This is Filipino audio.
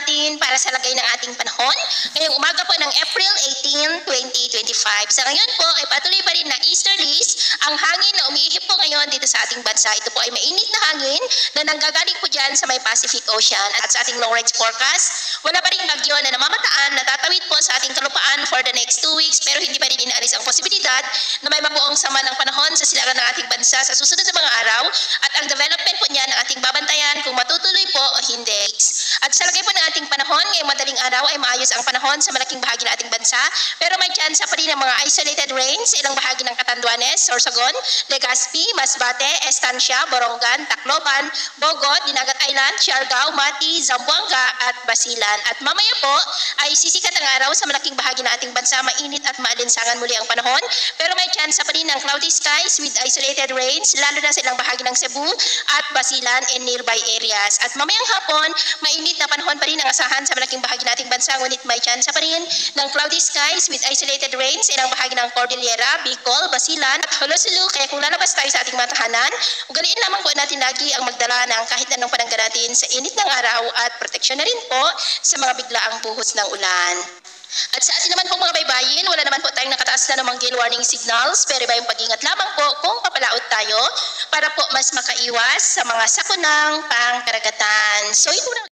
natin para sa lagay ng ating panahon ngayong umaga po ng April 18, 2025. Sa ngayon po ay patuloy pa rin na easterlies ang hangin na umiihip po ngayon dito sa ating bansa. Ito po ay mainit na hangin na nanggagaling po dyan sa may Pacific Ocean. At sa ating long range forecast, wala pa rin bagyo na namamataan na tatawid po sa ating kalupaan for the next 2 weeks, pero hindi pa rin inaalis ang posibilidad na may mabuong sama ng panahon sa silangan ng ating bansa sa susunod na mga araw at ang development po niya ng ating babantayan kung matutuloy po o hindi. At sa lagay po ng ating panahon, ngayong madaling araw ay maayos ang panahon sa malaking bahagi ng ating bansa, pero may tsansa pa rin ng mga isolated rains sa ilang bahagi ng Catanduanes, Sorsogon, Legazpi, Masbate, Estancia, Borongan, Tacloban, Bogod, Dinagat Island, Siargao, Mati, Zamboanga at Basilan. At mamaya po ay sisikat ang araw sa malaking bahagi ng ating bansa, mainit at maalinsangan muli ang panahon, pero may tsansa pa rin ng cloudy skies with isolated rains, lalo na sa ilang bahagi ng Cebu at Basilan and nearby areas. At mamayang hapon, mainit na panahon pa rin ang asahan sa malaking bahagi ng ating bansa, ngunit may tsansa pa rin ng cloudy skies with isolated rains sa ilang bahagi ng Cordillera, Bicol, Basilan at Holosulu. Kaya kung lalabas tayo sa ating mga tahanan, ugaliin lamang po natin lagi ang magdala ng kahit anong panangganatin sa init ng araw at proteksyon na rin po sa mga biglaang buhos ng ulan. At sa atin naman pong mga baybayin, wala naman po tayong nakataas na namang gale warning signals, pero iba yung pag-ingat lamang po kung papalaot tayo para po mas makaiwas sa mga sakunang pangkaragatan. So ito na